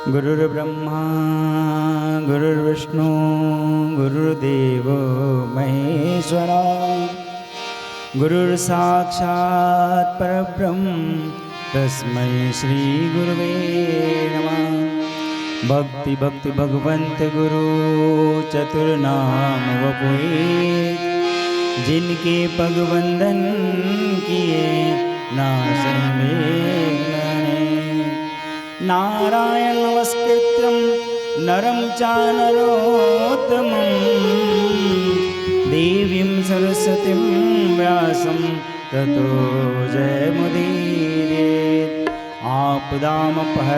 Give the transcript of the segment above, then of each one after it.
गुरुर्ब्रह्मा गुरुर्विष्णु गुरुर्देव महेश्वरा गुरुर्साक्षात् परब्रह्म तस्मै श्री गुरुवे नमः। भक्ति भक्ति भगवंत गुरु चतुर्नाम वपुए, जिनके पग वंदन किए नासै मेघनाने। नारायण नमस्कृत्यं नरं चानरोत्तमं, देवीं सरस्वतीं व्यासं ततो जयमुदीरयेत्। आपदामपहर्तारं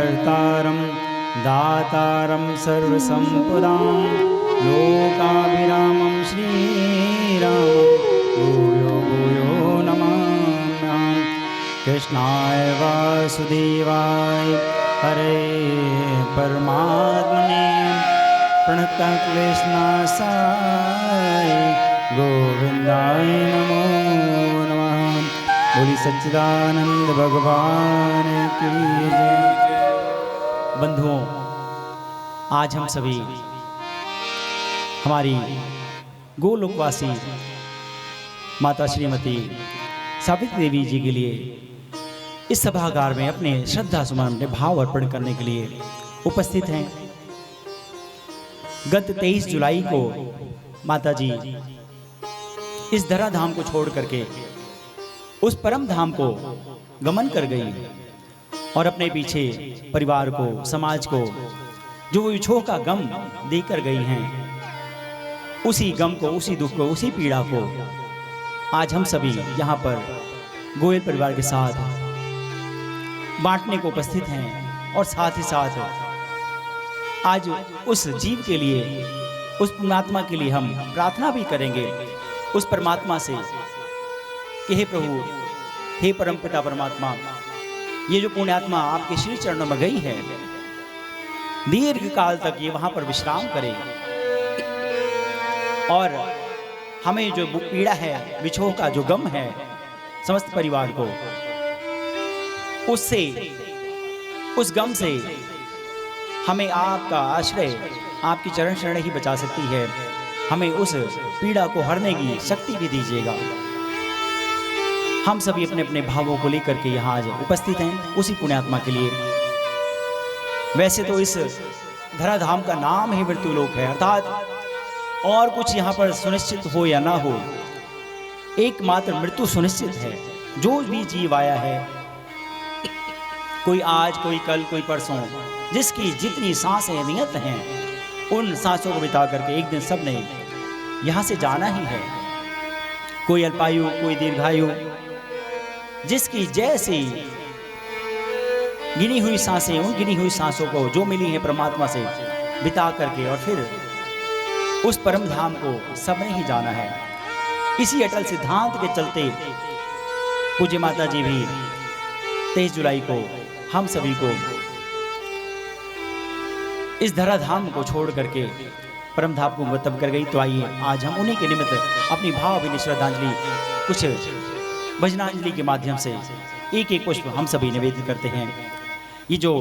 दातारं सर्वसम्पदां, लोकाभिरामं श्रीरामं भूयो भूयो नमाम्यहम्। कृष्णाय वासुदेवाय हरे परमात्मने प्रणतक्लेशनाशाय गोविंदाय नमो नमः। बोली सच्चिदानंद भगवान की जय। बंधुओं, आज हम सभी हमारी गोलोकवासी माता श्रीमती सावित्री देवी जी के लिए इस सभागार में अपने श्रद्धा सुमन अपने भाव अर्पण करने के लिए उपस्थित हैं। गत 23 जुलाई को माता जी इस धराधाम को छोड़ करके उस परम धाम को गमन कर गई और अपने पीछे परिवार को, समाज को जो वो विछोह का गम देकर गई हैं, उसी गम को, उसी दुख को, उसी पीड़ा को आज हम सभी यहाँ पर गोयल परिवार के साथ बांटने को उपस्थित हैं। और साथ ही साथ आज उस जीव के लिए, उस परमात्मा के लिए हम प्रार्थना भी करेंगे उस परमात्मा से कि हे प्रभु, हे परमपिता परमात्मा, ये जो पुण्यात्मा आपके श्री चरणों में गई है, दीर्घ काल तक ये वहां पर विश्राम करे और हमें जो पीड़ा है, विछोह का जो गम है समस्त परिवार को, उससे, उस गम से हमें आपका आश्रय, आपकी चरण शरण ही बचा सकती है। हमें उस पीड़ा को हरने की शक्ति भी दीजिएगा। हम सभी अपने अपने भावों को लेकर के यहाँ आज उपस्थित हैं उसी पुण्यात्मा के लिए। वैसे तो इस धराधाम का नाम ही मृत्युलोक है, अर्थात और कुछ यहाँ पर सुनिश्चित हो या ना हो, एकमात्र मृत्यु सुनिश्चित है। जो भी जीव आया है, कोई आज, कोई कल, कोई परसों, जिसकी जितनी सांसें नियत हैं, उन सांसों को बिता करके एक दिन सबने यहाँ से जाना ही है। कोई अल्पायु, कोई दीर्घायु, जिसकी जैसी गिनी हुई सांसें, उन गिनी हुई सांसों को जो मिली है परमात्मा से बिता करके और फिर उस परम धाम को सबने ही जाना है। इसी अटल सिद्धांत के चलते पूज्य माता जी भी 23 जुलाई को हम सभी को इस धराधाम को छोड़ करके परम धाम को गंतव्य कर गई। तो आइए आज हम उन्हीं के निमित्त अपनी भावभीनी श्रद्धांजलि, कुछ भजनांजलि के माध्यम से एक एक पुष्प हम सभी निवेदित करते हैं। ये जो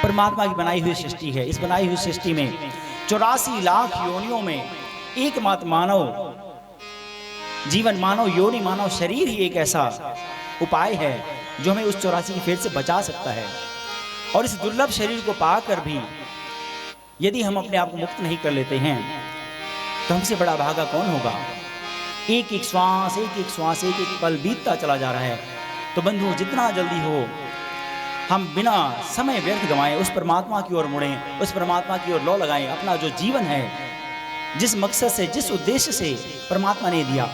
परमात्मा की बनाई हुई सृष्टि है, इस बनाई हुई सृष्टि में 84 लाख योनियों में एकमात्र मानव जीवन, मानव योनि, मानव शरीर ही एक ऐसा उपाय है जो हमें उस 84 की फेर से बचा सकता है। और इस दुर्लभ शरीर को पाकर भी यदि हम अपने आप को मुक्त नहीं कर लेते हैं तो हमसे बड़ा भागा कौन होगा। एक एक श्वास, एक एक श्वास, एक एक पल बीतता चला जा रहा है। तो बंधुओं, जितना जल्दी हो हम बिना समय व्यर्थ गंवाएं उस परमात्मा की ओर मुड़ें, उस परमात्मा की ओर लौ लगाएं। अपना जो जीवन है, जिस मकसद से, जिस उद्देश्य से परमात्मा ने दिया,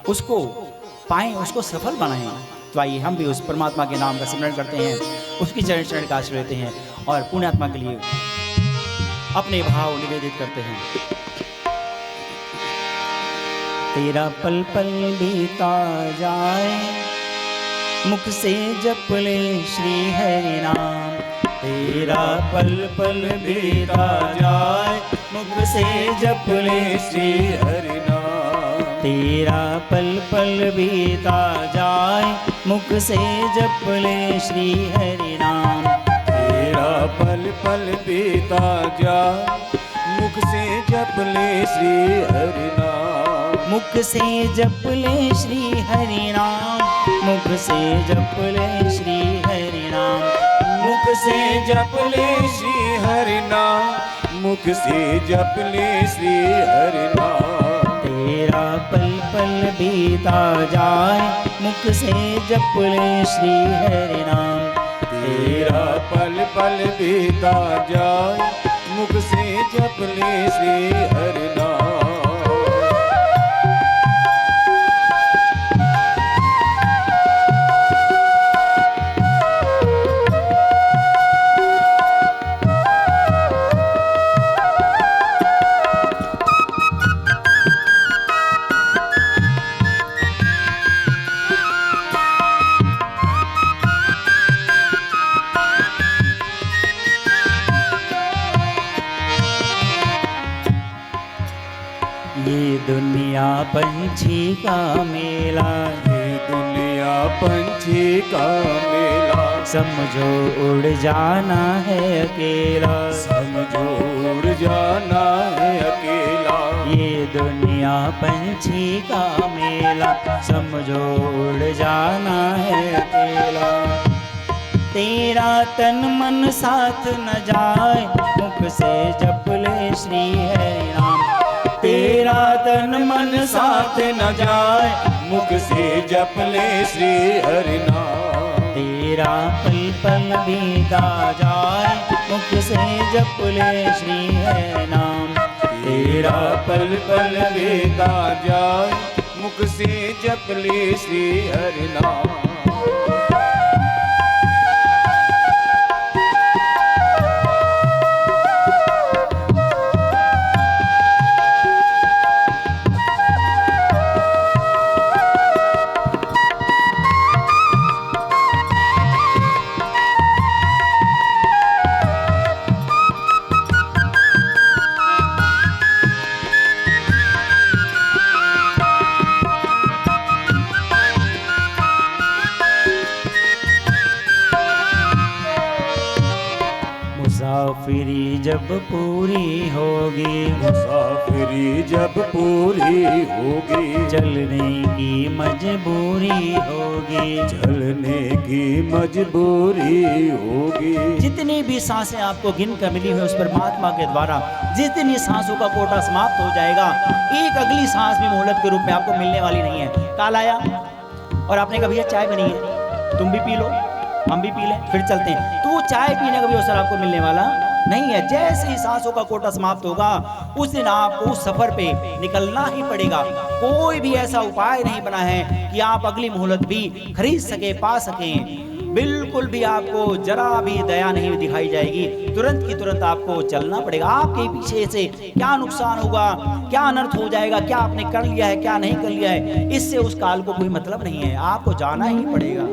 उसको पाएं, उसको सफल बनाएं। तो आइए हम भी उस परमात्मा के नाम का स्मरण करते हैं, उसकी चरण चरण का आश्रय लेते हैं और पुण्यात्मा के लिए अपने भाव निवेदित करते हैं। तेरा पल पल बीता जाए, मुख से जप ले श्री हरि नाम। तेरा पल पल बीता जाए मुख से जप ले श्री हरि नाम। तेरा पल पल बीता जाए मुख से जप ले श्री हरि नाम। तेरा पल पल बीता जाए मुख से जप ले श्री हरि नाम। मुख से जप ले श्री हरि नाम। मुख से जप ले श्री हरि नाम। मुख से जप ले श्री हरि नाम। मुख से जप ले श्री हरि नाम। तेरा पल पल बीता जाए मुख से जप ले श्री हरि नाम। तेरा पल पल बीता जाए मुख से जप ले श्री हरि नाम। ये दुनिया पंछी का मेला। ये दुनिया पंछी का मेला। समझो उड़ जाना है अकेला। समझो उड़ जाना है अकेला। ये दुनिया पंछी का मेला। समझो उड़ जाना है अकेला। तेरा तन मन साथ न जाए मुख से जप ले श्री हरि नाम। तेरा तन मन साथ न जाए मुख से जप ले श्री हरि नाम। तेरा पल पल बीता जाए मुख से जप ले श्री हरि नाम। तेरा पल पल बीता जाए मुख से जप ले श्री हरि नाम। मुसाफिरी जब पूरी होगी। मुसाफिरी जब पूरी होगी। चलने की मजबूरी होगी। चलने की मजबूरी होगी। जितनी भी सांसें आपको गिन कर मिली हुई उस परमात्मा के द्वारा जिस दिन ये सांसों का कोटा समाप्त हो जाएगा, एक अगली सांस भी मोहलत के रूप में आपको मिलने वाली नहीं है। काल आया और आपने कहा भैया चाय बनी है, तुम भी पी लो, हम भी पी लें, फिर चलते हैं, तो वो चाय पीने का भी अवसर आपको मिलने वाला नहीं है। जैसे ही सांसों का कोटा समाप्त होगा उस दिन आपको उस सफर पे निकलना ही पड़ेगा। कोई भी ऐसा उपाय नहीं बना है कि आप अगली मोहलत भी खरीद सके, पा सकें। बिल्कुल भी आपको जरा भी दया नहीं दिखाई जाएगी। तुरंत की तुरंत आपको चलना पड़ेगा। आपके पीछे से क्या नुकसान होगा, क्या अनर्थ हो जाएगा, क्या आपने कर लिया है, क्या नहीं कर लिया है, इससे उस काल को कोई मतलब नहीं है। आपको जाना ही पड़ेगा।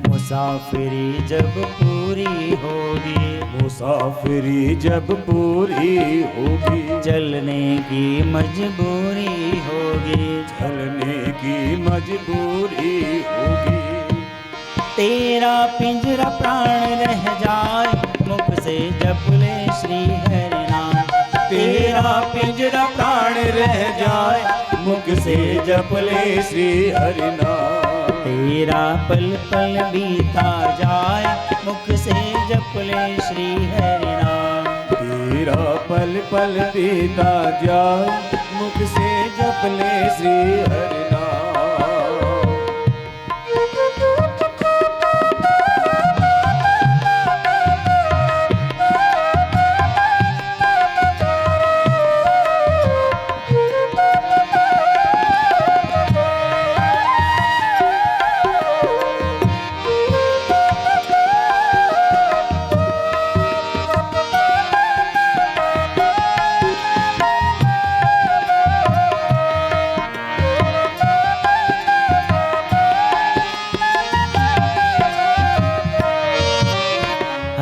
मुसाफिरी जब पूरी होगी। मुसाफिरी जब पूरी होगी। चलने की मजबूरी होगी। चलने की मजबूरी होगी। तेरा पिंजरा प्राण रह जाए मुख से जप ले श्री हरि नाम। तेरा पिंजरा प्राण रह जाए मुख से जप ले श्री हरि नाम। तेरा पल पल बीता जाए मुख से जप ले श्री हरि नाम। तेरा पल पल बीता जाए मुख से जप ले श्री हरि नाम।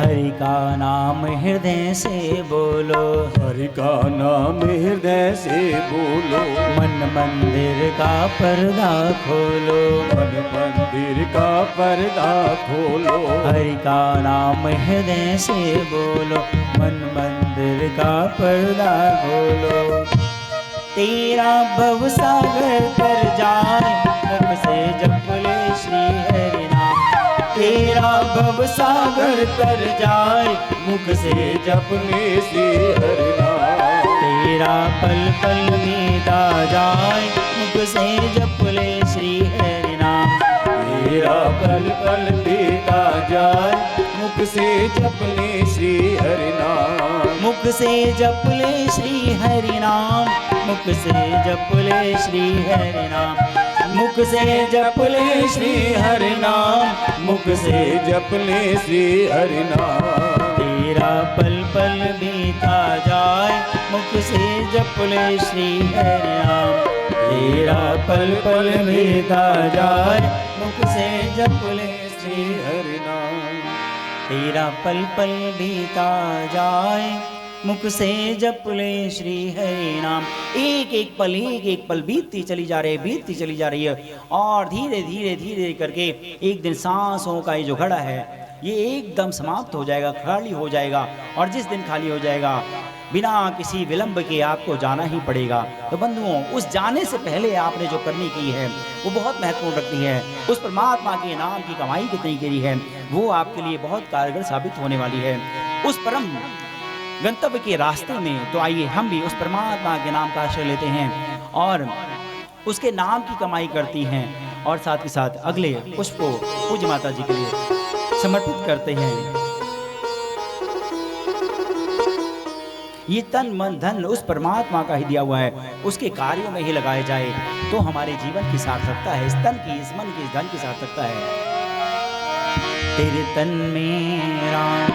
हरि का नाम हृदय से बोलो, हरि का नाम हृदय से बोलो, मन मंदिर का पर्दा खोलो, मन मंदिर का पर्दा खोलो। हरि का नाम हृदय से बोलो, मन मंदिर का पर्दा खोलो। तेरा भव सागर तर जाए, मुख से जप ले श्री हरि नाम। तेरा भव सागर तर जाए, मुख से जप अपने से हरि नाम। तेरा पल पल बीता जाए, मुख से जप ले श्री हरि नाम। तेरा पल पल बीता जाए, मुख से जप ले श्री हरि नाम। मुख से जप ले श्री हरि नाम, मुख से जप ले श्री हरि नाम, मुख से जप ले श्री हरि नाम, मुख से जप ले श्री हरि नाम। तेरा पल पल बीता जाए, मुख से जप ले श्री हरि नाम। तेरा पल पल बीता जाए, मुख से जप ले श्री हरि नाम। तेरा पल पल बीता जाए, मुख से जप ले श्री हरि नाम। एक एक पल बीतती चली जा रही है, बीतती चली जा रही है, और धीरे धीरे धीरे करके एक दिन सांसों का ये जो घड़ा है ये एकदम समाप्त हो जाएगा, खाली हो जाएगा। और जिस दिन खाली हो जाएगा, बिना किसी विलंब के आपको जाना ही पड़ेगा। तो बंधुओं, उस जाने से पहले आपने जो करनी की है वो बहुत महत्वपूर्ण रखती है। उस परमात्मा के नाम की कमाई कितनी करी है वो आपके लिए बहुत कारगर साबित होने वाली है। उस परम गंतव्य के रास्ते में तो आइए हम भी उस परमात्मा के नाम का आश्रय लेते हैं और उसके नाम की कमाई करती हैं, और साथ ही साथ अगले पुष्प को पूज्य माता जी के लिए समर्पित करते हैं। ये तन मन धन उस परमात्मा का ही दिया हुआ है, उसके कार्यों में ही लगाए जाए तो हमारे जीवन की सार्थकता है। इस तन की, इस मन की, इस धन की सार्थकता है। तेरे तन में राम,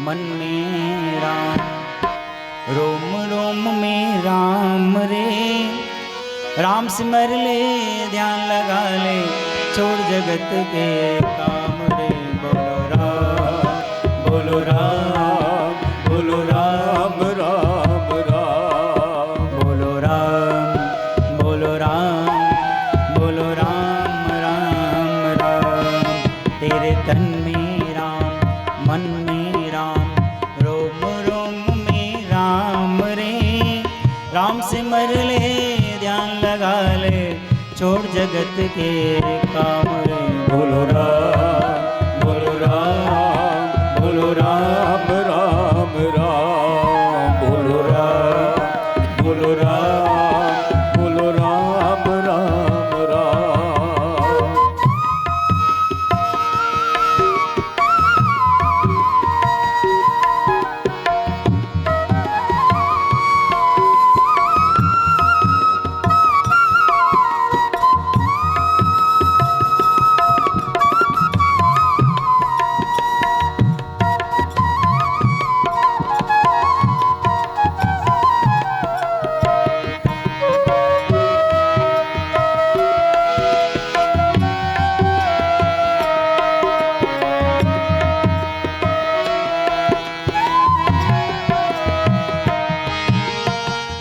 मन में राम, रोम रोम में राम रे। राम सिमर ले, ध्यान लगा ले, छोड़ जगत के काम रे। बोलो राम, बोलो राम, बोलो राम, राम राम। बोलो राम, बोलो राम, बोलो राम, राम राम। तेरे तन में राम, मन में राम, रोम रोम में राम रे। राम सिमर ले, ध्यान लगा ले, छोड़ जगत के काम रे। बोलो राम, बोलो राम, बोलो राम, राम राम। बोलो राम, बोलो राम, बोलो राम, राम राम।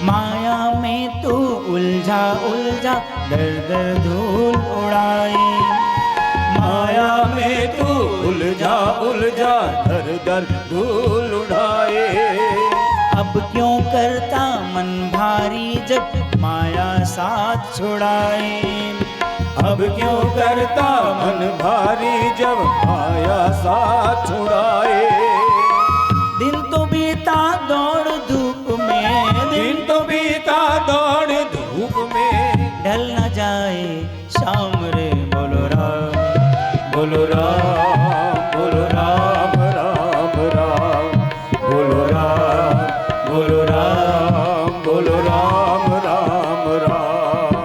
माया में तू उलझा उलझा, दर दर धूल उड़ाए। माया में तू उलझा उलझा, दर दर धूल उड़ाए। अब क्यों करता मन भारी, जब माया साथ छुड़ाए। अब क्यों करता मन भारी, जब माया साथ छुड़ाए। दिन तो बीता दौड़ धूप में, दिन तो बीता दौड़ धूप में, ढल न जाए शाम रे। बोलो राम, बोलो राम, बोलो राम, राम राम। बोलो राम, बोलो राम, बोलो राम, राम राम।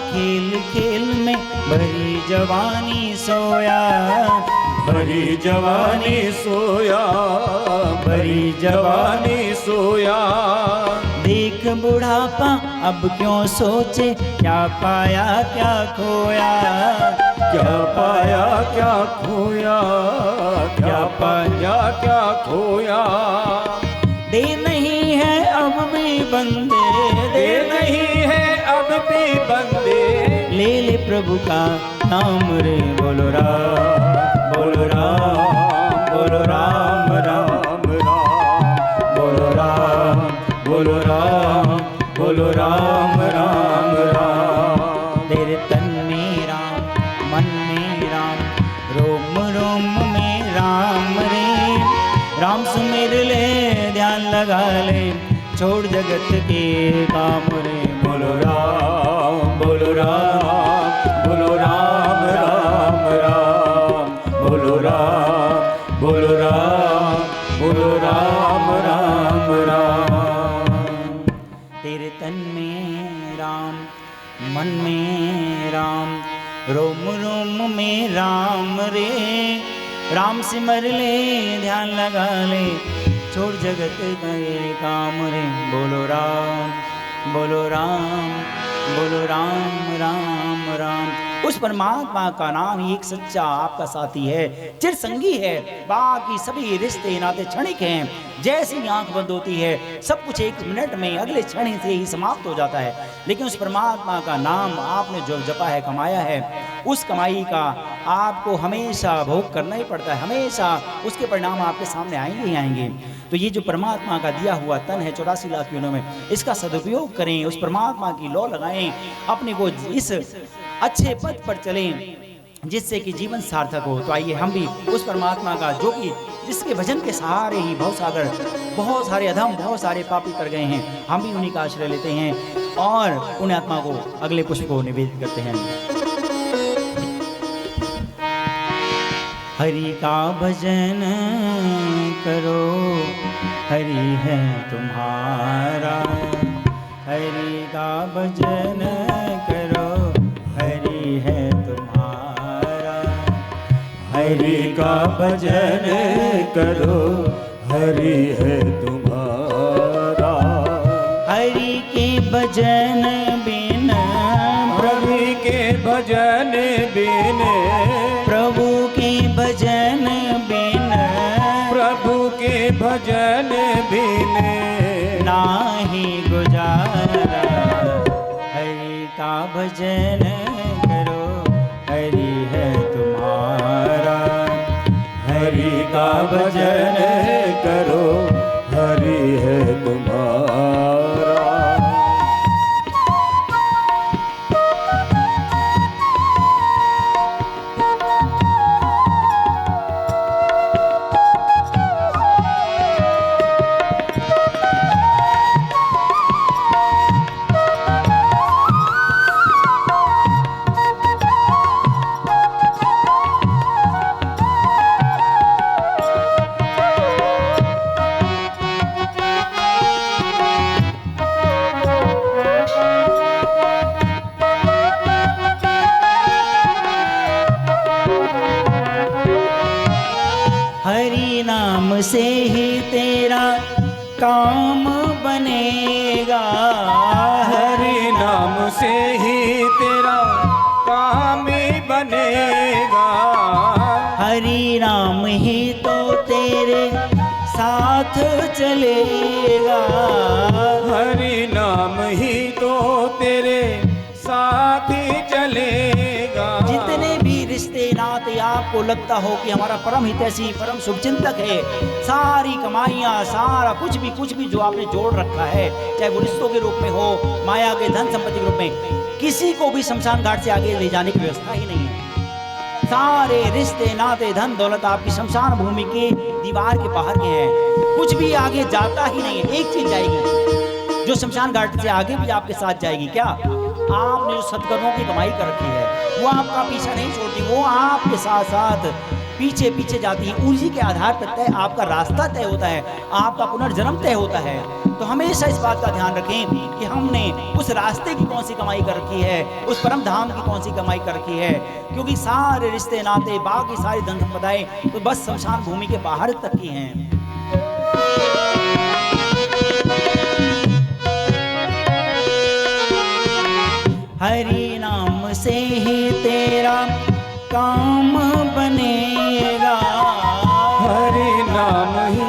खेल खेल में भरी जवानी सोया, भरी जवानी सोया, भरी जवानी सोया। देख बुढ़ापा अब क्यों सोचे, क्या पाया क्या खोया, क्या पाया क्या खोया, क्या पाया क्या खोया। दे नहीं है अब भी बंदे, दे नहीं है अब भी बंदे, ले ले प्रभु का नाम रे। बोलो राम, बोलो राम, बोलो राम राम राम, बोलो राम, बोलो राम, बोलो राम राम राम। तेरे तन में राम, मन में राम, रोम रोम में राम रे। राम सुमिर ले, ध्यान लगा ले, छोड़ जगत के काम रे। बोलो राम, बोलो राम, बोलो राम राम राम, बोलो राम, बोलो राम, बोलो राम राम राम। तेरे तन में राम, मन में राम, रोम रोम में राम रे। राम सिमर ले, ध्यान लगा ले, छोड़ जगत का ये काम रे। बोलो राम, बोलो राम, बोलो राम राम राम। उस परमात्मा का नाम ही एक सच्चा आपका साथी है, चिरसंगी है। बाकी सभी रिश्ते नाते क्षणिक हैं। जैसी आंख बंद होती है सब कुछ एक मिनट में, अगले क्षण से ही समाप्त हो जाता है। लेकिन उस परमात्मा का नाम आपने जो जपा है, कमाया है, उस कमाई का आपको हमेशा भोग करना ही पड़ता है। हमेशा उसके परिणाम आपके सामने आएंगे ही आएंगे। तो ये जो परमात्मा का दिया हुआ तन है 84 लाख योनियों में, इसका सदुपयोग करें, उस परमात्मा की लौ लगाएं, अपने को इस अच्छे पथ पर चलें जिससे कि जीवन सार्थक हो। तो आइए हम भी उस परमात्मा का, जो कि जिसके भजन के सहारे ही भवसागर बहुत सारे अधम, बहुत सारे पापी कर गए हैं, हम भी उन्हीं का आश्रय लेते हैं और उन आत्मा को अगले पुष्प को निवेदित करते हैं। हरि का भजन करो, हरि है तुम्हारा, हरि का भजन करो, हरि है तुम्हारा। हरि का भजन करो, हरि है तुम्हारा। हरि के भजन बिन, प्रभु के भजन बिन, प्रभु के भजन बिन, प्रभु के भजन बिन नाही गुजारा। हरि का भजन करो, हरि है तुम्हारा। हरि का भजन करो, हरि है तुम्हारा। हरि नाम से ही तेरा काम बनेगा, हरि नाम से ही तेरा काम बनेगा। हरि नाम ही तो तेरे साथ चलेगा, हरि नाम ही तो तेरे साथ ही चलेगा। जितने भी रिश्ते नाते आपको लगता हो कि हमारा परम हितैषी, परम शुभचिंतक है, सारी कमाइयाँ, सारा कुछ भी जो आपने जोड़ रखा है, चाहे वो रिश्तों के रूप में हो, माया के धन संपत्ति के रूप में, किसी को भी शमशान घाट से आगे ले जाने की व्यवस्था ही नहीं है। सारे रिश्ते नाते धन दौलत आपकी शमशान भूमि के दीवार के बाहर के हैं, कुछ भी आगे जाता ही नहीं है। एक चीज जाएगी जो शमशान घाट से आगे भी आपके साथ जाएगी, क्या? आपने जो सत्कर्मों की कमाई कर रखी है वो आपका पीछा नहीं छोड़ती, वो आपके साथ साथ पीछे पीछे जाती हैं, उसी के आधार पर तय आपका रास्ता तय होता है, आपका पुनर्जन्म तय होता है। तो हमेशा इस बात का ध्यान रखें कि हमने उस रास्ते की कौन सी कमाई कर रखी है, उस परम धाम की कौन सी कमाई कर रखी है। क्योंकि सारे रिश्ते नाते बाकी सारी धन संपदाएं तो बस शमशान भूमि के बाहर तक की हैं। हरि नाम से ही तेरा काम बनेगा, हरि नाम ही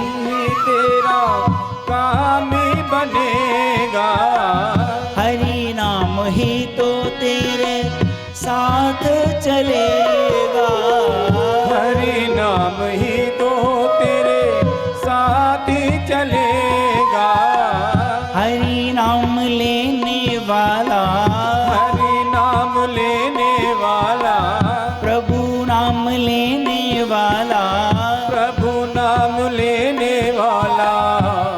तेरा काम बनेगा, हरि नाम ही तो तेरे साथ चलेगा, हरि नाम ही तो तेरे साथ चलेगा, हरि नाम लेने वाला, हरि नाम लेने वाला, प्रभु नाम लेने वाला, प्रभु नाम लेने वाला,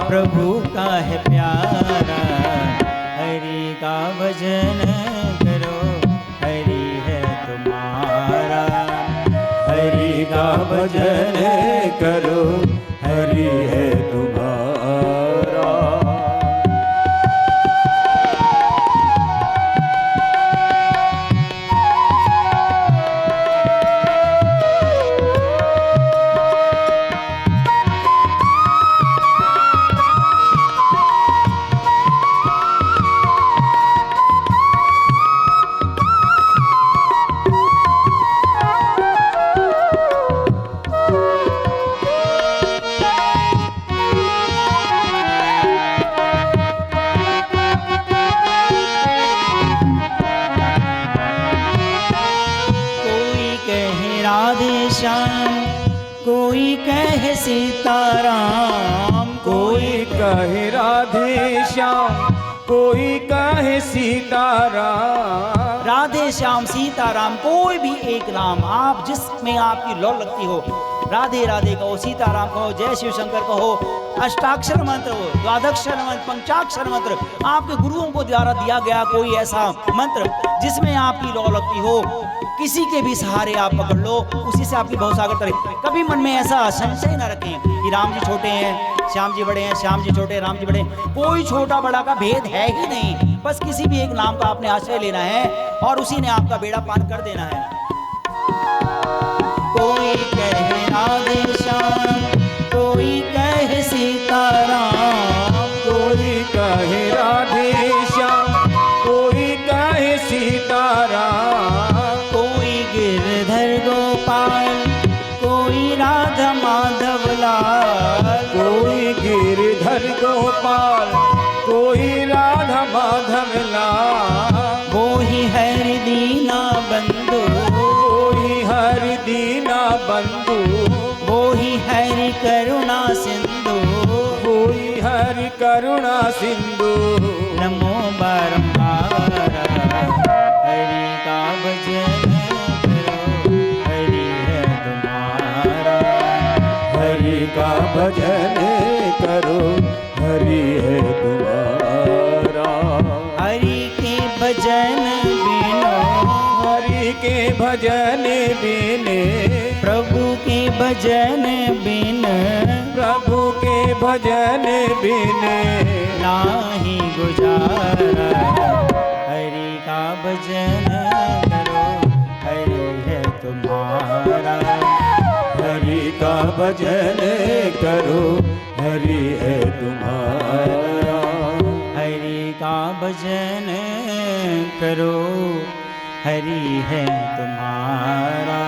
प्रभु का है प्यारा, हरि का भजन करो, हरि है तुम्हारा, हरि का भजन करो, हरि है तुम्हारा। श्याम, कोई कहे सीताराम, कोई कहे राधे श्याम, कोई कहे सीताराम, राधे श्याम सीताराम कोई भी एक नाम आप जिसमें आपकी लौ लगती हो, राधे राधे कहो, सीताराम कहो, जय शिव शंकर कहो, अष्टाक्षर मंत्र हो, द्वादक्षर मंत्र, पंचाक्षर मंत्र, आपके गुरुओं को द्वारा दिया गया कोई ऐसा मंत्र जिसमें आपकी लौ लगती हो, किसी के भी सहारे आप पकड़ लो, उसी से आपकी भवसागर तरे। कभी मन में ऐसा संशय न रखें कि राम जी छोटे हैं, श्याम जी बड़े हैं, श्याम जी छोटे, राम जी बड़े, कोई छोटा बड़ा का भेद है ही नहीं। बस किसी भी एक नाम का आपने आश्रय लेना है और उसी ने आपका बेड़ा पार कर देना है। कोई कहे राधे श्याम, कोई कहे सीताराम, कोई कहे राधे श्याम, कोई कहे सीताराम, कोई गिरधर गोपाल, कोई राधा माधव लाल, कोई गिरधर गोपाल, कोई राधा माधव लाल, वो ही हरि दीना बंधु, कोई हरि दीना बंधु, वो ही हरि करुणा सिंधु, कोई हरि करुणा सिंधु। नमो बारंबार हरि का भजन करो, हरि है तुम्हारा, हरि का भजन करो, हरि है तुम्हारा, हरि के भजन बिनो, हरि के भजन बिने, प्रभु के भजन बिन, प्रभु के भजन बिने, नाही गुजारा, हरि का भजन करो, हरि है तुम्हारा, हरि का भजन करो, हरि है तुम्हारा, हरि का भजन करो, हरि है तुम्हारा।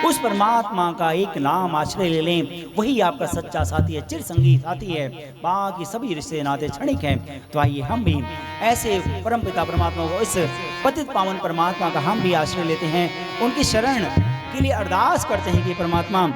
उस परमात्मा का एक नाम आश्रय ले लें, वही आपका सच्चा साथी है, चिर संगी साथी है, बाकी सभी रिश्ते नाते क्षणिक हैं। तो आइए हम भी ऐसे परम पिता परमात्मा को, इस पतित पावन परमात्मा का हम भी आश्रय लेते हैं, उनकी शरण के लिए अरदास करते हैं कि परमात्मा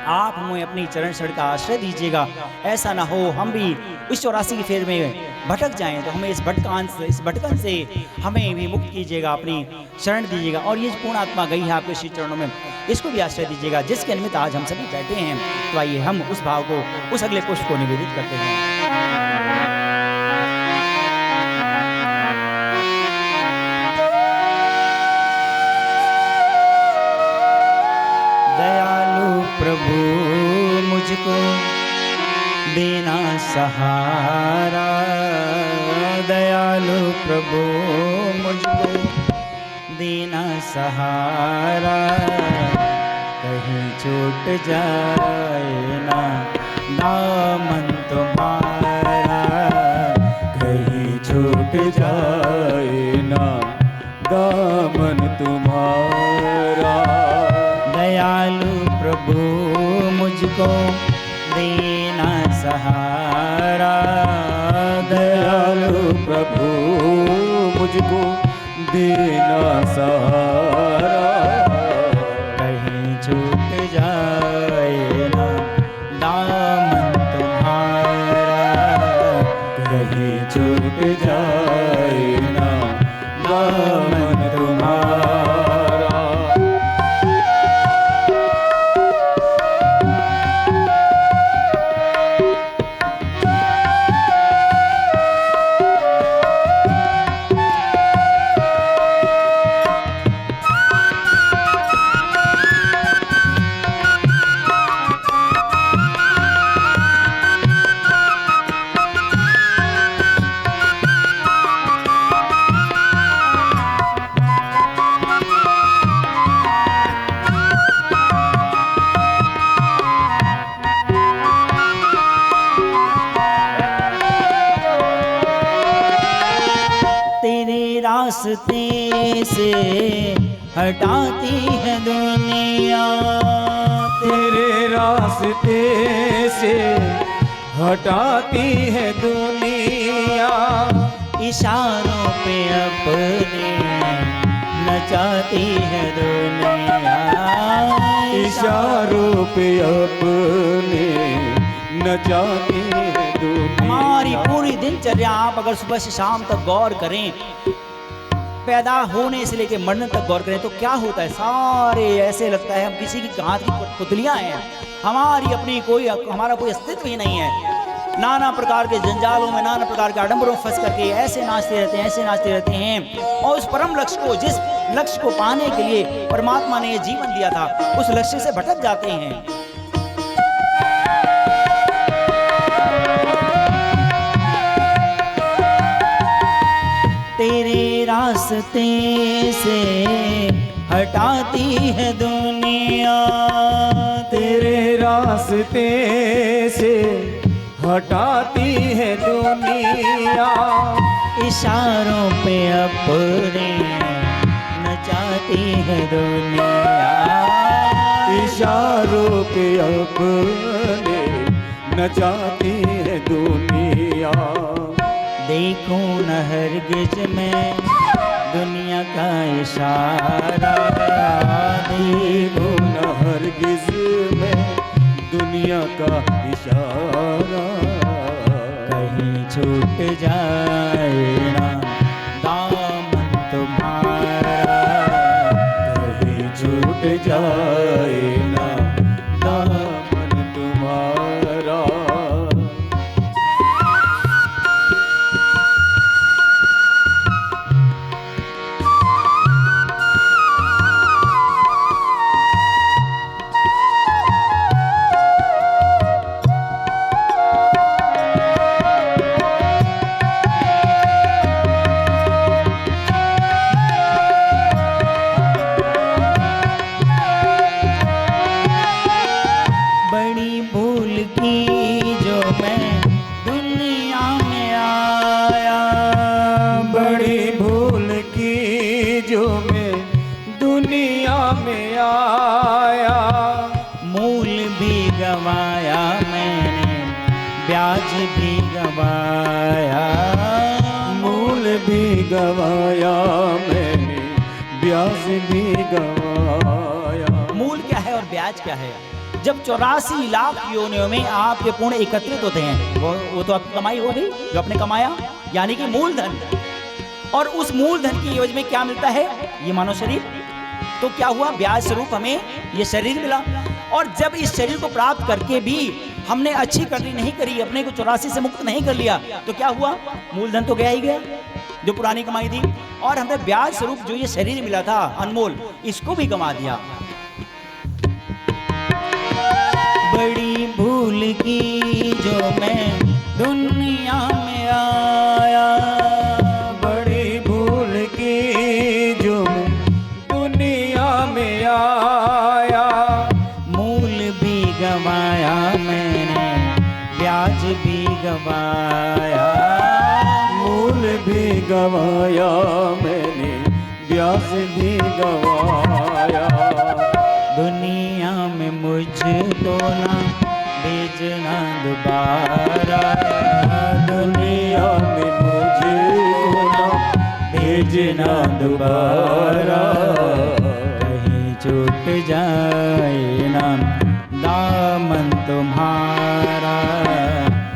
आप हमें अपनी चरण शरण का आश्रय दीजिएगा। ऐसा ना हो हम भी इस 84 की फेर में भटक जाएं, तो हमें इस भटकन से हमें भी मुक्त कीजिएगा, अपनी शरण दीजिएगा। और ये पूर्ण आत्मा गई है आपके श्री चरणों में, इसको भी आश्रय दीजिएगा, जिसके निमित्त आज हम सभी बैठे हैं। तो आइए हम उस भाव को, उस अगले पुष्प को निवेदित करते हैं। दयालु प्रभु मुझको देना सहारा, दयालु प्रभु मुझको देना सहारा, कहीं छूट जाए ना दामन तुम्हारा, कहीं छूट जाए ना दामन तुम्हारा। दयालु प्रभु मुझको देना सहारा, दयालु प्रभु मुझको देना सहारा, कहीं छूट जाए ना दामन तुम्हारा, कहीं छूट जाए ना दामन तुम्हारा। रास्ते से हटाती है दुनिया, तेरे रास्ते से हटाती है दुनिया, इशारों पे अपने नचाती है दुनिया, इशारों पे अपने नचाती है दुनिया। हमारी पूरी दिनचर्या आप अगर सुबह से शाम तक गौर करें, पैदा होने से लेके मरने तक गौर करें तो क्या होता है, सारे ऐसे लगता है हम किसी की हाथ की पुतलियां हैं, हमारी अपनी हमारा कोई अस्तित्व ही नहीं है। नाना प्रकार के जंजालों में, नाना प्रकार के आडंबरों में फंस करके ऐसे नाचते रहते हैं, ऐसे नाचते रहते हैं, और उस परम लक्ष्य को, जिस लक्ष्य को पाने के लिए परमात्मा ने ये जीवन दिया था, उस लक्ष्य से भटक जाते हैं। तेरे रास्ते से हटाती है दुनिया, तेरे रास्ते से हटाती है दुनिया, इशारों पे अपने नचाती है दुनिया, इशारों पे अपने नचाती है दुनिया। देखूं न हरगिज में दुनिया का इशारा, देखूं न हरगिज में दुनिया का इशारा, कहीं छूट जाए ना दामन तुम्हारा, कहीं छूट जाए ना दामन तुम्हारा। ब्याज भी गवाया, मूल भी गवाया मैंने, ब्याज भी गवाया। मूल क्या है और ब्याज क्या है? जब 84 लाख योनियों में आपके पुण्य एकत्रित होते हैं, वो तो आपकी कमाई हो गई जो आपने कमाया, यानी कि मूलधन। और उस मूलधन की एवज में क्या मिलता है? ये मानव शरीर। तो क्या हुआ? ब्याज स्वरूप हमें ये शरीर मिला। और जब इस शरीर को प्राप्त करके भी हमने अच्छी करनी नहीं करी, अपने को 84 से मुक्त नहीं कर लिया, तो क्या हुआ? मूलधन तो गया ही गया जो पुरानी कमाई थी, और हमें ब्याज स्वरूप जो ये शरीर मिला था अनमोल, इसको भी गंवा दिया। बड़ी भूल की जो मैं दुनिया में आया, बड़ी भूल की जो मैं दुनिया में आया। मूल भी गवाया मैंने, ब्याज भी गवाया, मूल भी गवाया मैंने, ब्याज भी गवाया। दुनिया में मुझको ना भेजना दोबारा, दुनिया में मुझे ना भेजना दोबारा। कहीं छूट जाए ना दामन तुम्हारा,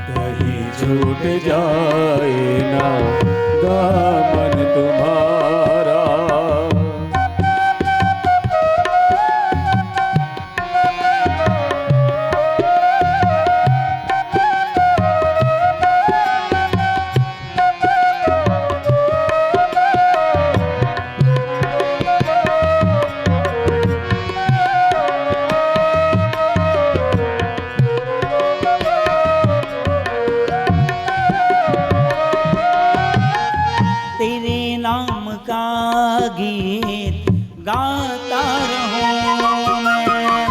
कहीं छूट जाए ना दामन तुम्हारा। तेरे नाम का गीत गाता रहूं मैं,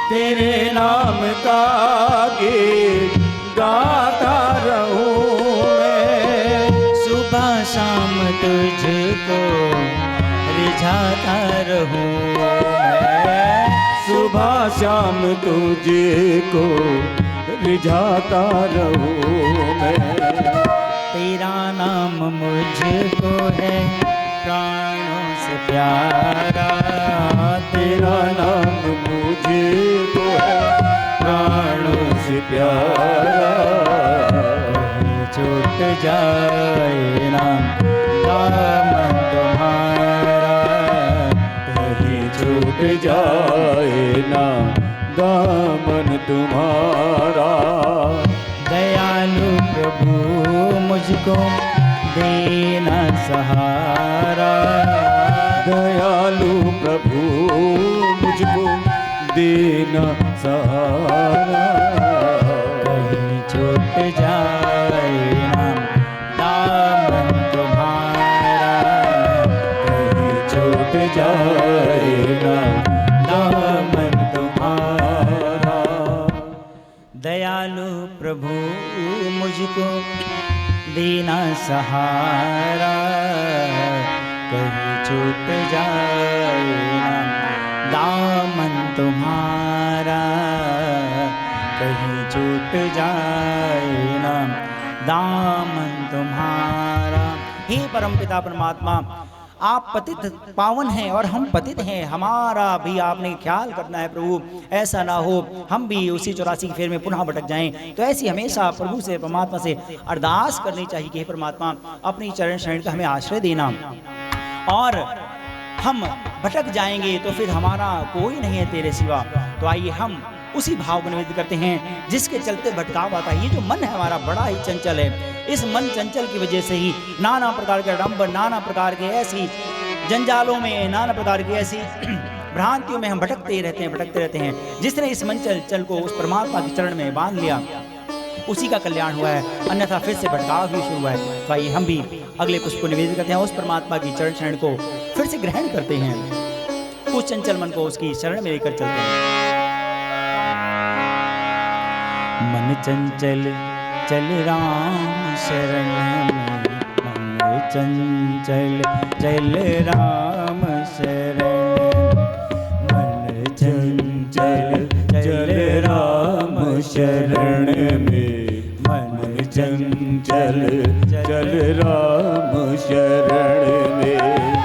तेरे नाम का गीत गाता रहूं मैं। सुबह शाम तुझको रिझाता रहूं मैं, सुबह शाम तुझको रिझाता रहूं मैं। तेरा नाम मुझको है प्राणों से प्यारा, तेरा नाम मुझको है प्राणों से प्यारा। कहीं छूट जाए ना दामन तुम्हारा, कहीं छूट जाए ना दामन तुम्हारा। दयालु प्रभु मुझको देना सहारा, दयालु प्रभु मुझको देना सहारा। कहीं छूट जाए ना दामन तुम्हारा, कहीं छूट जाए ना दामन तुम्हारा। दयालु प्रभु मुझको देना सहारा, कहीं छूट जाए ना दामन तुम्हारा, कहीं छूट जाए ना दामन तुम्हारा। हे परमपिता परमात्मा, आप पतित पावन हैं और हम पतित हैं, हमारा भी आपने ख्याल करना है प्रभु। ऐसा ना हो हम भी उसी 84 फेर में पुनः भटक जाएं। तो ऐसी हमेशा प्रभु से परमात्मा से अरदास करनी चाहिए कि हे परमात्मा अपनी चरण शरण का हमें आश्रय देना, और हम भटक जाएंगे तो फिर हमारा कोई नहीं है तेरे सिवा। तो आइए हम उसी भाव को निवेदित करते हैं जिसके चलते भटकाव आता है। ये जो मन है हमारा बड़ा ही चंचल है, इस मन चंचल की वजह से ही नाना प्रकार के रंभ, नाना प्रकार के ऐसी जंजालों में, नाना प्रकार की ऐसी भ्रांतियों में हम भटकते रहते हैं। जिसने इस मन चंचल को उस परमात्मा के चरण में बांध लिया उसी का कल्याण हुआ है, अन्यथा फिर से भटकाव भी शुरू हुआ है। तो आइए हम भी अगले पुष्प को निवेदित करते हैं, उस परमात्मा की चरण शरण को फिर से ग्रहण करते हैं, उस चंचल मन को उसकी शरण में लेकर चलते हैं। मन चंचल चल राम शरण में, मन चंचल चल राम शरण, मन चंचल चल राम शरण में, मन चंचल चल राम शरण में।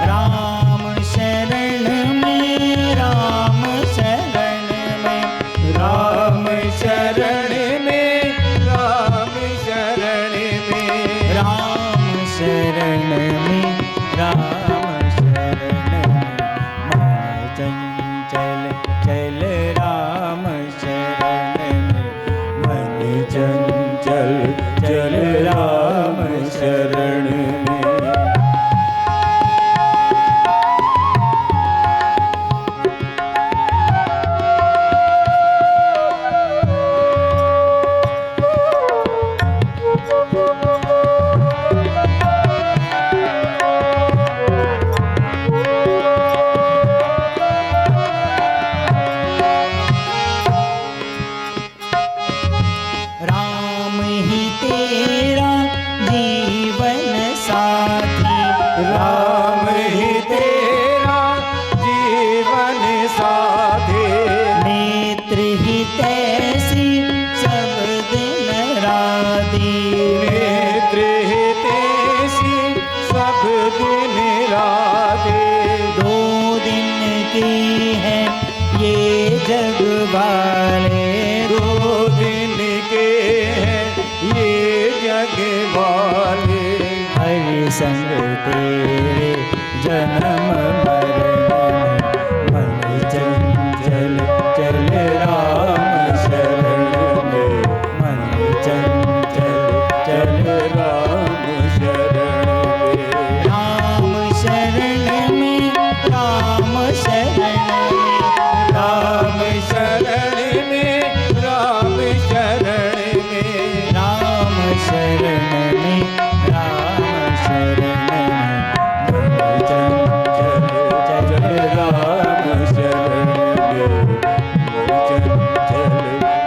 राम शरण में, राम शरण में, राम शरण में, राम शरण में, राम शरण में, राम शरण के हैं ये जग वाले, 2 दिन के हैं ये जग वाले। हरि संग तेरे जन्म मरण में, मन चंचल चल राम शरण में, मन चंचल चल राम शरण में, राम शरण में, राम शरण में, राम शरण में, राम शरण में, राम शरण में, राम शरण में, मन चंचल चल राम शरण में, चंचल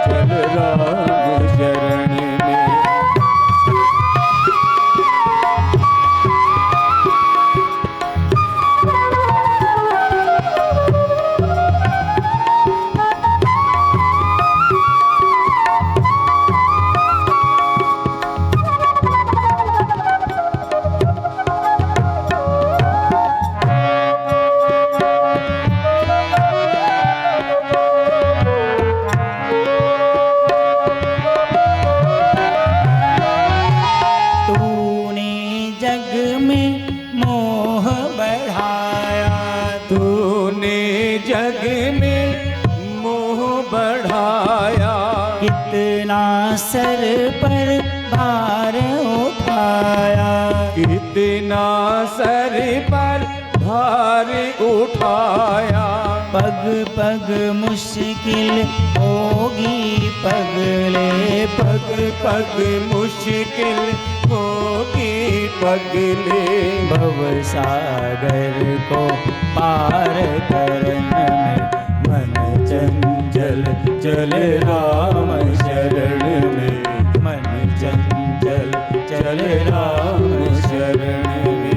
चल राम शरण में। तूने जग में मोह बढ़ाया, तूने जग में मोह बढ़ाया, कितना सर पर भार उठाया, कितना सर पर भार उठाया, पग पग मुश्किल होगी पगले, पग पग मुश्किल होगी पगले। भव सागर को पार करने में, मन चंचल चल राम शरण में, मन चंचल चल राम शरण में।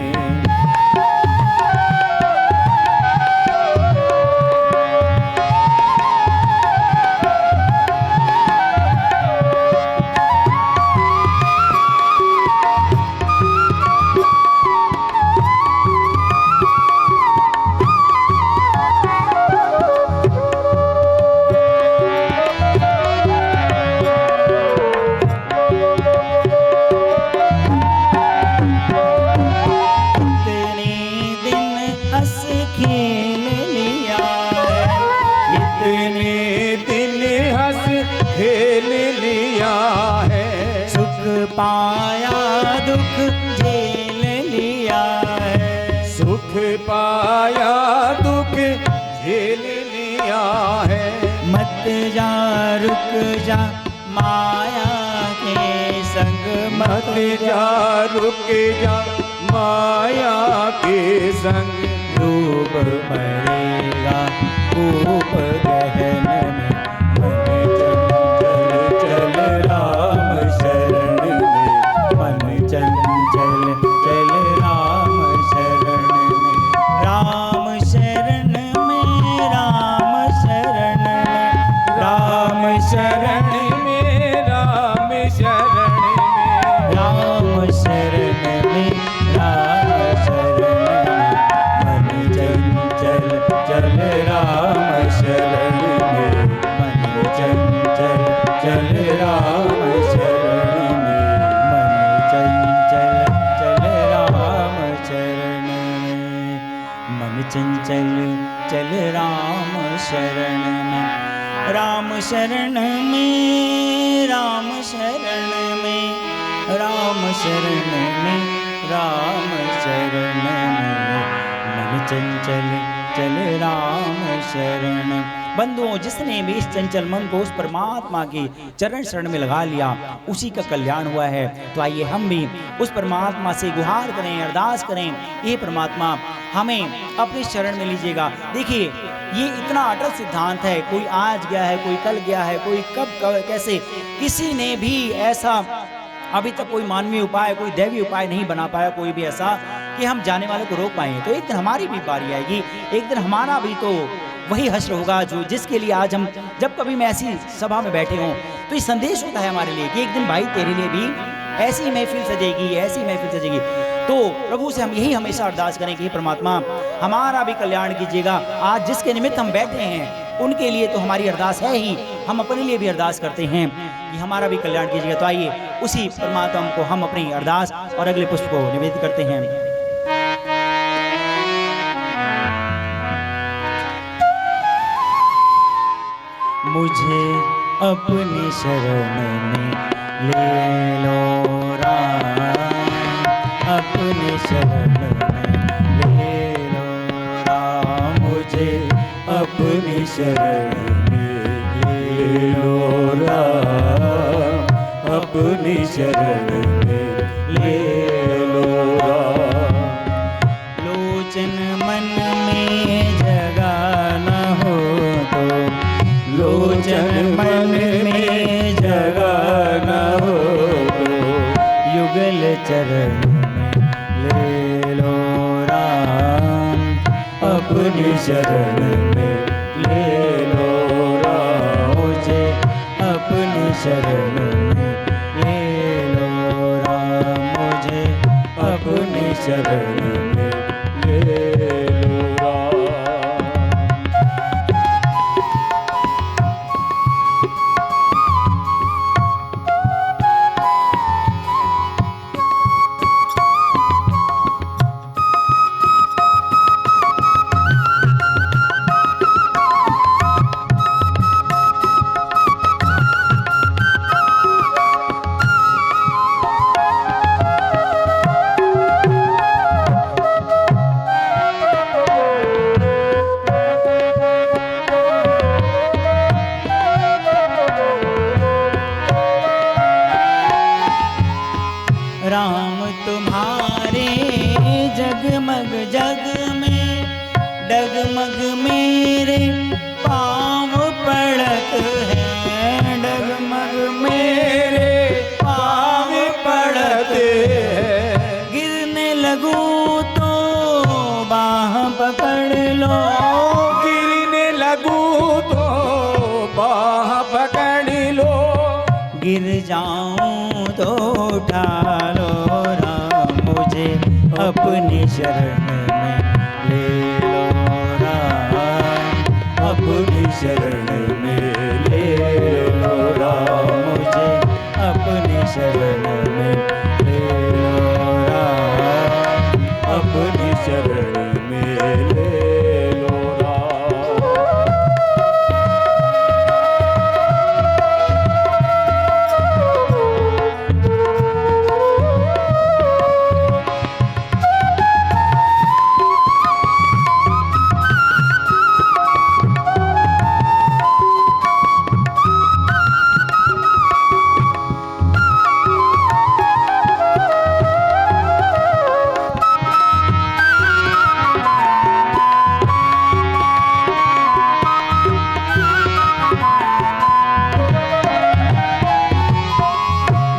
इतने दिन हंस खेल लिया है, इतने दिन हंस खेल लिया है, सुख पाया दुख झेल लिया है, सुख पाया दुख झेल लिया है। मत जा रुक जा माया के संग, मत जा रुक जा माया के संग, रूप मरेगा रूप गहन में, मन चंचल चल राम शरण में, मन चंचल चल राम शरण में, राम शरण में, राम शरण में, राम शरण में, राम शरण में, राम शरण में, राम शरण में, मन चंचल चल राम शरण में, मन चंचल चल राम शरण में, मन चंचल चल राम शरण में, मन चंचल चल राम शरण में, राम शरण में, राम शरण में, राम शरण में, राम शरण में, मन चंचल चल राम शरण। बंधुओं, जिसने भी इस चंचल मन को उस परमात्मा के चरण शरण में लगा लिया, उसी का कल्याण हुआ है। तो आइए हम भी उस परमात्मा से गुहार करें, अरदास करें, ये परमात्मा हमें अपने शरण में लीजिएगा। देखिए, ये इतना अटल सिद्धांत है, कोई आज गया है, कोई कल गया है, कोई कब कैसे, किसी ने भी ऐसा अभी तक कोई मानवीय उपाय, कोई दैवीय उपाय नहीं बना पाया, कोई भी ऐसा कि हम जाने वाले को रोक पाए। तो एक दिन हमारी भी बारी आएगी, एक दिन हमारा भी तो वही हश्र होगा जो जिसके लिए आज हम जब कभी मैं ऐसी सभा में बैठे हों, तो ये संदेश होता है हमारे लिए कि एक दिन भाई तेरे लिए भी ऐसी महफिल सजेगी, ऐसी महफिल सजेगी। तो प्रभु से हम यही हमेशा अरदास करें कि हे परमात्मा हमारा भी कल्याण कीजिएगा। आज जिसके निमित्त हम बैठे हैं उनके लिए तो हमारी अरदास है ही, हम अपने लिए भी अरदास करते हैं कि हमारा भी कल्याण कीजिएगा। तो आइए उसी परमात्मा को हम अपनी अरदास और अगले पुष्प को निवेदित करते हैं। मुझे अपनी शरण में ले लो राम, अपनी शरण में ले लो राम, मुझे अपनी शरण में ले लो राम, अपनी शरण में ले लो राम। लोचन मन में जगह न हो तो, लोचन मन में जगह न हो तो, युगल चरण में ले लो राम, अपनी शरण में ले लो राम, मुझे अपनी शरण में ले लो राम, मुझे अपनी शरण में ले लो राम। राम तुम्हारे जगमग जग में डगमग मेरे पाँव पड़त है, डगमग मेरे पाँव पड़त है। गिरने लगूं तो बाह पकड़ लो, गिरने लगूं तो बाह पकड़ लो, गिर जाऊं तो उठा लो राम, मुझे अपनी शरण में ले लो राम, अपनी शरण में ले लो राम, मुझे अपनी शरण में ले लो राम, अपनी शरण में ले लो राम।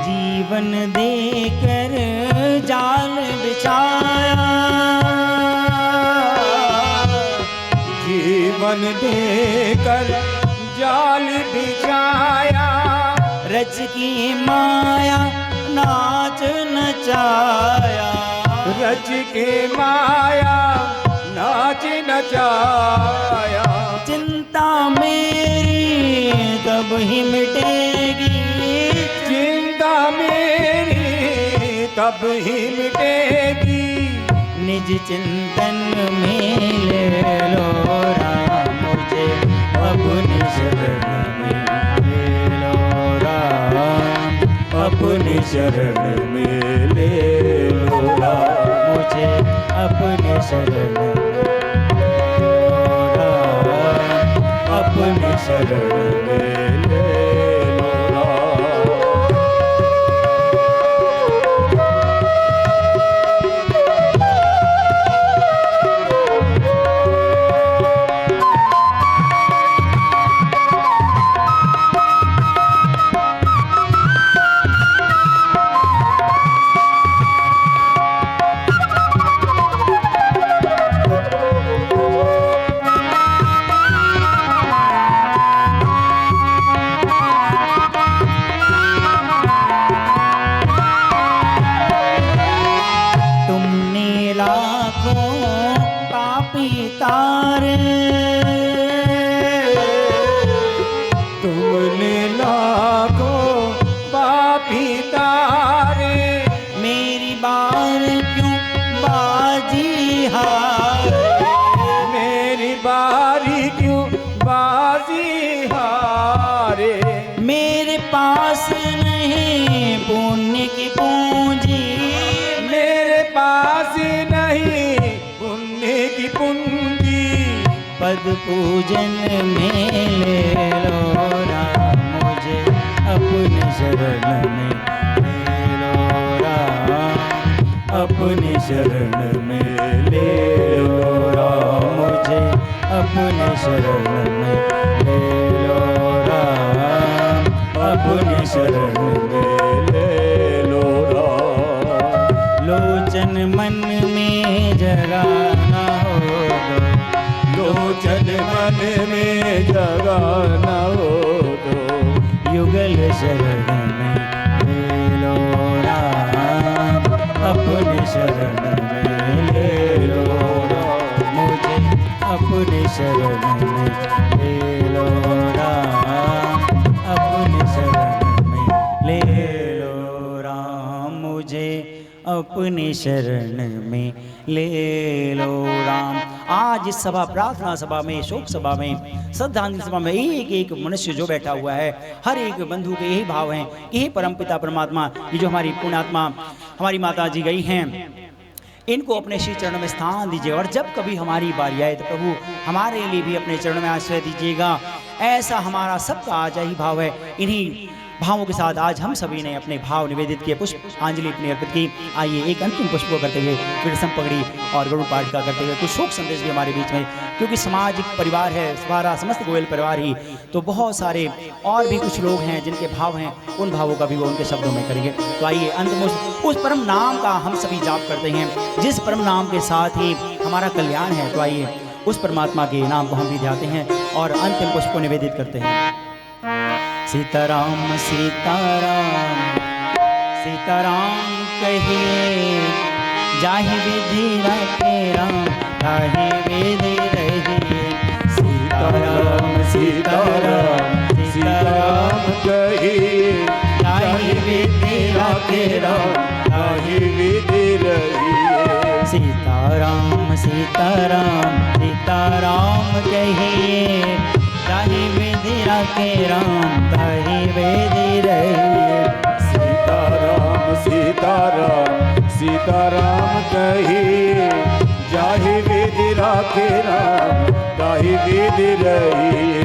जीवन देकर जाल बिछाया, जीवन देकर जाल बिछाया, रच की माया नाच नचाया, रच के माया नाच नचाया। चिंता मेरी कब ही मिटेगी, चिंता मेरी तब ही मिटेगी, निज चिंतन में ले लो राम, मुझे अपनी शरण में ले लो राम, अपनी शरण में ले लो राम, मुझे अपनी शरण में ले लो राम, अपनी शरण में ले लो राम। बारी क्यों बाजी हारे। मेरे पास नहीं पुण्य की पूंजी, मेरे पास नहीं पुण्य की पूंजी। पद पूजन में ले लो राम मुझे अपने शरण में ले लो राम, अपने शरण में ले लो राम मुझे अपने शरण में ले लो राम, अपने शरण में ले लो राम। लोचन मन में जगा ना हो दो, लोचन मन में जगा न हो दो। युगल शरण में ले लो राम, अपने शरण में ले लो राम मुझे अपने शरण में ले लो राम, अपने शरण में ले लो राम मुझे अपने शरण में ले लो राम। आज इस सभा, प्रार्थना सभा में, शोक सभा में, श्रद्धांजलि सभा में एक एक मनुष्य जो बैठा हुआ है, हर एक बंधु के यही भाव हैं, यही परमपिता परमात्मा, ये जो हमारी पुण्यात्मा हमारी माता जी गई हैं, इनको अपने श्री चरणों में स्थान दीजिए। और जब कभी हमारी बारी आए तो प्रभु हमारे लिए भी अपने चरणों में आश्रय दीजिएगा। ऐसा हमारा सबका आज यही भाव है। इन्हीं भावों के साथ आज हम सभी ने अपने भाव निवेदित किए, पुष्पांजलि अपनी अर्पित की। आइए एक अंतिम पुष्प को करते हुए फिर संपगड़ी और गरुड़ पाठ का करते हुए कुछ शोक संदेश भी हमारे बीच में, क्योंकि सामाजिक परिवार है हमारा, समस्त गोयल परिवार ही, तो बहुत सारे और भी कुछ लोग हैं जिनके भाव हैं, उन भावों का भी वो उनके शब्दों में करेंगे। तो आइए अंतिम उस परम नाम का हम सभी जाप करते हैं, जिस परम नाम के साथ ही हमारा कल्याण है। तो आइए उस परमात्मा के नाम को हम भी ध्याते हैं और अंतिम पुष्प को निवेदित करते हैं। सीताराम सीताराम सीताराम कहिए, जाहि विधि रखे राम, ताहि विधि रहिए। सीताराम सीताराम सीताराम कहिए, ताहि विधि रखे राम, ताहि विधि रहिए। सीताराम सीताराम सीताराम कहिए, ताहि विधि रखे राम, ताहि विधि रहिए। सीताराम सीताराम सीताराम कहिए, जाहि विधि राखे राम, ताहि विधि रहिए।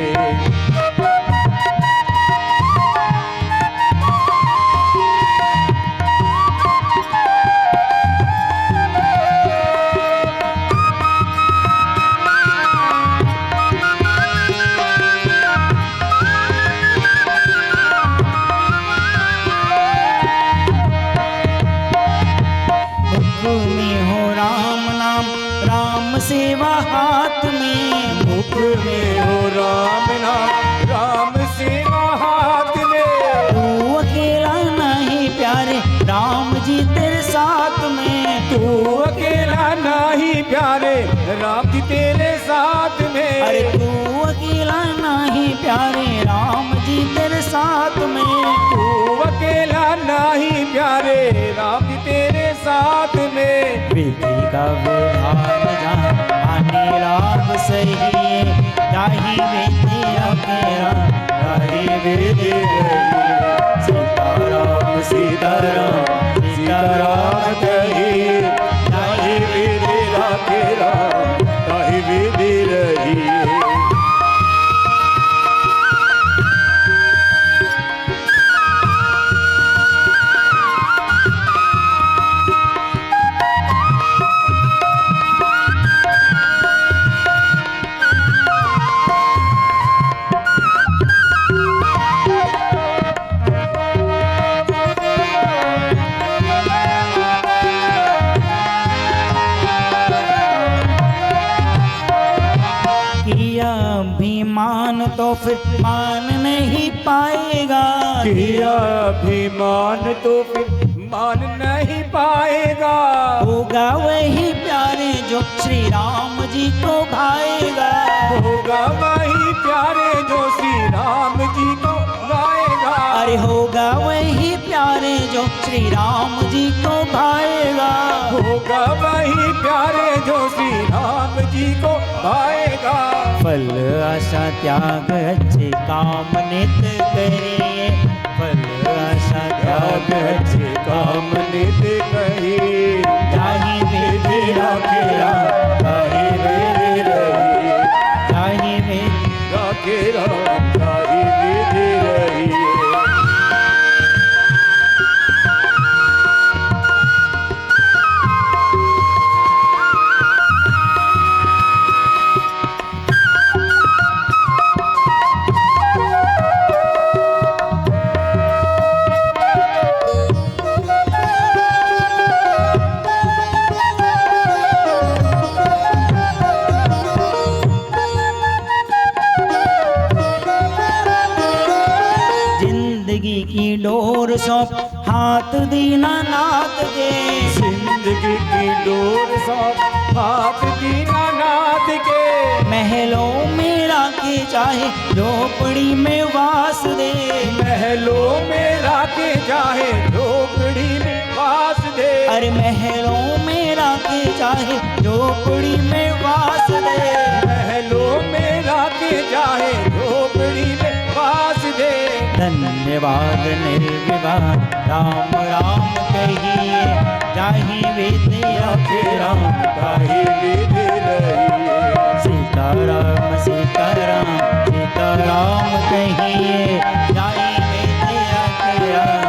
सेवा हाथ में, मुख में हो राम नाम, राम सेवा हाथ में। तू अकेला नहीं प्यारे राम जी तेरे साथ में, तू अकेला नहीं प्यारे राम जी तेरे साथ में। अरे तू अकेला नहीं प्यारे राम जी तेरे साथ में, तू अकेला नहीं प्यारे राम जी तेरे साथ में। विधि का विधान जाने लाभ सही, ताहि विधि रखे राम, ताहि विधि रहिए। सीताराम सीताराम सीताराम कहिए, ताहि विधि रखे राम, ताहि विधि रहिए। अभिमान तो फिर मान नहीं पाएगा, किया अभिमान तो फिर मान नहीं पाएगा। होगा वही प्यारे जो श्री राम जी को भाएगा, होगा वही प्यारे जो श्री राम जी को गाएगा। अरे होगा वही प्यारे जो श्री राम जी को भाएगा, होगा वही प्यारे जो श्री राम जी को भाएगा। फल आशा त्याग अच्छे काम नित करिए, फल आशा त्याग अच्छे काम नित कही, जाहि विधि राखे राम ताहि विधि रही, जाहि विधि राखे राम ताहि विधि रही। जिंदगी की डोर सौंप हाथ दीनानाथ के, जिंदगी की डोर सौंप हाथ दीनानाथ के, महलों में राखे चाहे झोपड़ी में वास दे, महलों में राखे चाहे झोपड़ी में वास दे। अरे महलों में राखे चाहे झोपड़ी में वास दे, महलों में राखे चाहे झोपड़ी में वास दे। धन्यवाद निर्विवाद राम राम कहिए, जाहि विधि राखे राम ताहि विधि रही, सीताराम सीताराम सीताराम कहिए, जाहि विधि राखे राम।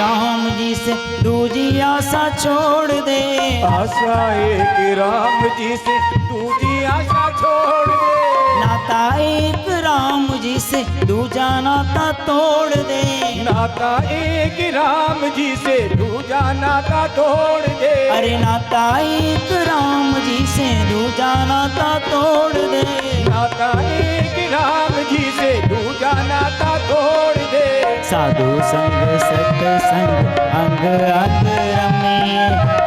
राम जी से दूजी आशा छोड़ दे, आशा एक राम जी से दूजी आशा छोड़ दे, नाता एक राम जी से दूजा नाता तोड़ दे, नाता एक राम जी से दूजा नाता तोड़ दे। अरे नाता एक राम जी से दूजा नाता तोड़ दे, नाता एक राम जी से दूजा नाता तोड़ दे। साधु संग सत्संग अंग अंग रमिए,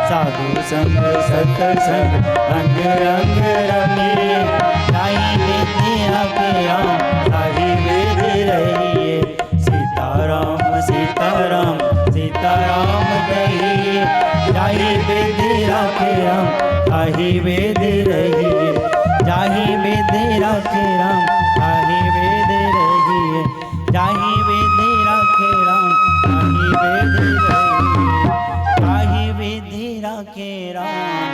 साधु संग सत्संग अंग अंग रमिए, जाहि विधि राखे राम ताहि विधि रहिए, सीताराम सीताराम सीताराम कहिए, जाहि विधि राखे राम ताहि विधि रहिए, जाहि विधि राखे राम ताहि विधि रहिए, जाहि विधि राखे राम ताहि विधि रहिए, ताहि विधि राखे राम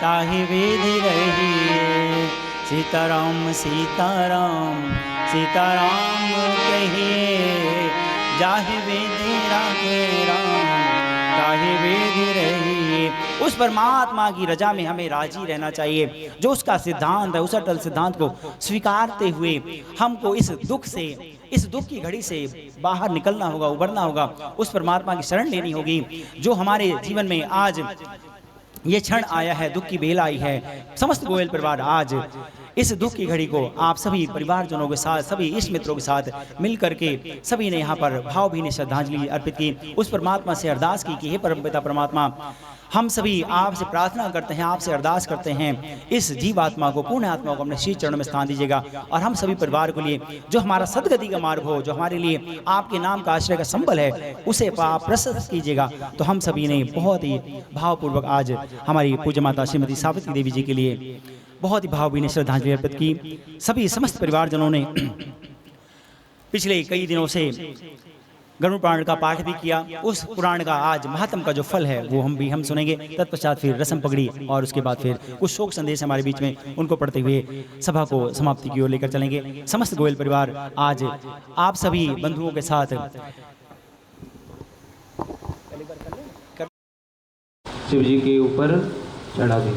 ताहि विधि रहिए, सीताराम सीताराम सीताराम कहिए, जाहि विधि राखे राम ताहि विधि रहिए। उस परमात्मा की रजा में हमें राजी रहना चाहिए, जो उसका सिद्धांत है, उस अटल सिद्धांत को स्वीकारते हुए हमको इस दुख की घड़ी से बाहर निकलना होगा, उबरना होगा, उस परमात्मा की शरण लेनी होगी, जो हमारे जीवन में आज ये क्षण आया है, दुख की बेल आई है। समस्त गोयल परिवार आज इस दुख की घड़ी को आप सभी परिवारजनों के साथ, सभी इष्ट मित्रों के साथ मिल करके सभी ने यहाँ पर भावभीनी श्रद्धांजलि अर्पित की, उस परमात्मा से अरदास की कि हे परमपिता परमात्मा, हम सभी आपसे प्रार्थना करते हैं, आपसे अरदास करते हैं, इस जीवात्मा को, पूर्ण आत्मा को अपने शीश चरणों में स्थान दीजिएगा, और हम सभी परिवार के लिए जो हमारा सदगति का मार्ग हो, जो हमारे लिए आपके नाम का आश्रय का संबल है, उसे आप प्रशस्त कीजिएगा। तो हम सभी ने बहुत ही भावपूर्वक आज हमारी पूज्य माता श्रीमती सावित्री देवी जी के लिए बहुत ही भावभीनी श्रद्धांजलि अर्पित की। सभी समस्त परिवारजनों ने पिछले कई दिनों से गरुड़ पुराण का पाठ भी किया, उस पुराण का आज महात्म का जो फल है वो हम सुनेंगे। तत्पश्चात फिर रस्म पगड़ी और उसके बाद फिर कुछ शोक संदेश हमारे बीच में, उनको पढ़ते हुए सभा को समाप्ति की ओर लेकर चलेंगे। समस्त गोयल परिवार आज आप सभी बंधुओं के साथ शिव जी के ऊपर चढ़ा दीजिए।